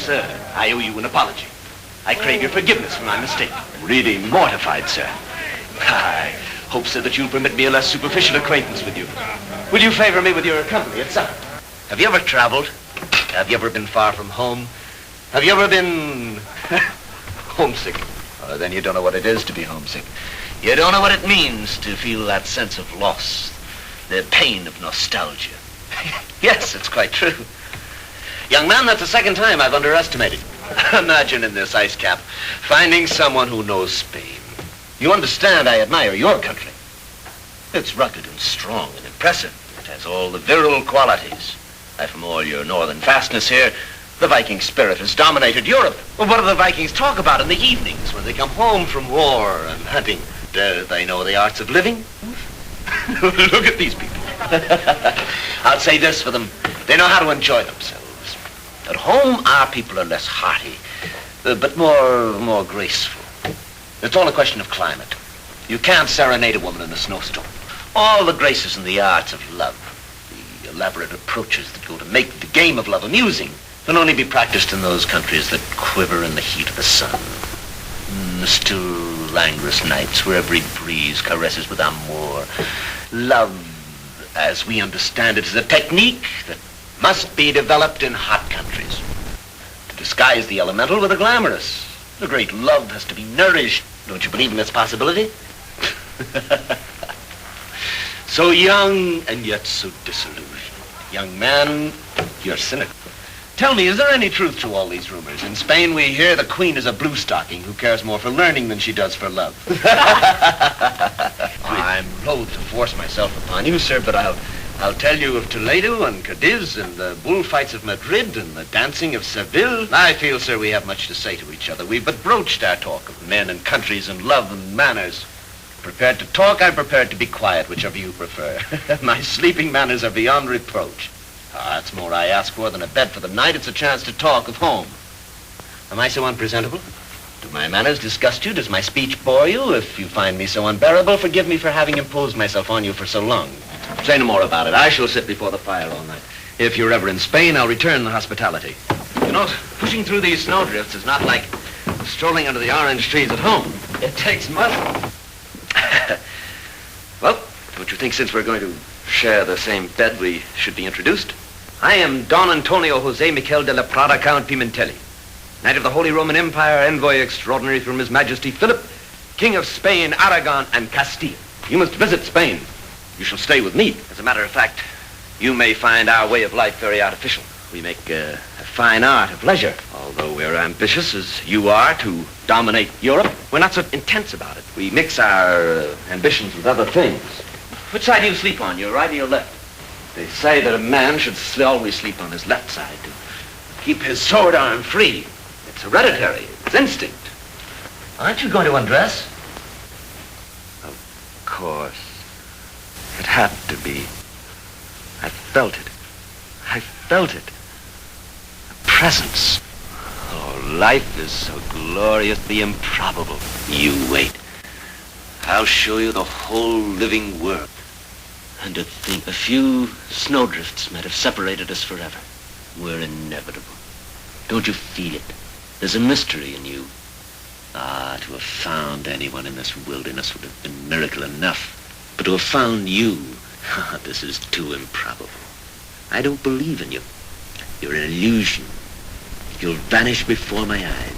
sir, I owe you an apology. I crave your forgiveness for my mistake. I'm really mortified, sir. I hope, sir, that you'll permit me a less superficial acquaintance with you. Will you favor me with your company at supper? Have you ever traveled? Have you ever been far from home? Have you ever been homesick? Oh, then you don't know what it is to be homesick. You don't know what it means to feel that sense of loss, the pain of nostalgia. Yes, it's quite true. Young man, that's the second time I've underestimated. Imagine in this ice cap finding someone who knows Spain. You understand, I admire your country. It's rugged and strong and impressive. It has all the virile qualities. From all your northern fastness here, the Viking spirit has dominated Europe. Well, what do the Vikings talk about in the evenings when they come home from war and hunting? Do they know the arts of living? Look at these people. I'll say this for them. They know how to enjoy themselves. At home, our people are less hearty, but more graceful. It's all a question of climate. You can't serenade a woman in a snowstorm. All the graces and the arts of love, the elaborate approaches that go to make the game of love amusing, can only be practiced in those countries that quiver in the heat of the sun. In the still, languorous nights where every breeze caresses with amour. Love, as we understand it, is a technique that must be developed in hot countries. To disguise the elemental with the glamorous. The great love has to be nourished. Don't you believe in its possibility? So young and yet so disillusioned. Young man, you're cynical. Tell me, is there any truth to all these rumors? In Spain, we hear the queen is a blue stocking who cares more for learning than she does for love. I'm loath to force myself upon you, sir, but I'll tell you of Toledo and Cadiz and the bullfights of Madrid and the dancing of Seville. I feel, sir, we have much to say to each other. We've but broached our talk of men and countries and love and manners. Prepared to talk, I'm prepared to be quiet, whichever you prefer. My sleeping manners are beyond reproach. That's more I ask for than a bed for the night. It's a chance to talk of home. Am I so unpresentable? Do my manners disgust you? Does my speech bore you? If you find me so unbearable, forgive me for having imposed myself on you for so long. Say no more about it. I shall sit before the fire all night. If you're ever in Spain, I'll return the hospitality. You know, pushing through these snowdrifts is not like strolling under the orange trees at home. It takes muscle. Well, don't you think since we're going to share the same bed, we should be introduced? I am Don Antonio Jose Miquel de la Prada Count Pimentelli, Knight of the Holy Roman Empire, Envoy Extraordinary from His Majesty Philip, King of Spain, Aragon, and Castile. You must visit Spain. You shall stay with me. As a matter of fact, you may find our way of life very artificial. We make a fine art of leisure. Although we're ambitious, as you are, to dominate Europe, we're not so intense about it. We mix our ambitions with other things. Which side do you sleep on, your right or your left? They say that a man should always sleep on his left side to keep his sword arm free. It's hereditary. It's instinct. Aren't you going to undress? Of course. It had to be. I felt it. I felt it. A presence. Oh, life is so gloriously improbable. You wait. I'll show you the whole living world. And to think a few snowdrifts might have separated us forever. We're inevitable. Don't you feel it? There's a mystery in you. Ah, to have found anyone in this wilderness would have been miracle enough. But to have found you, this is too improbable. I don't believe in you. You're an illusion. You'll vanish before my eyes.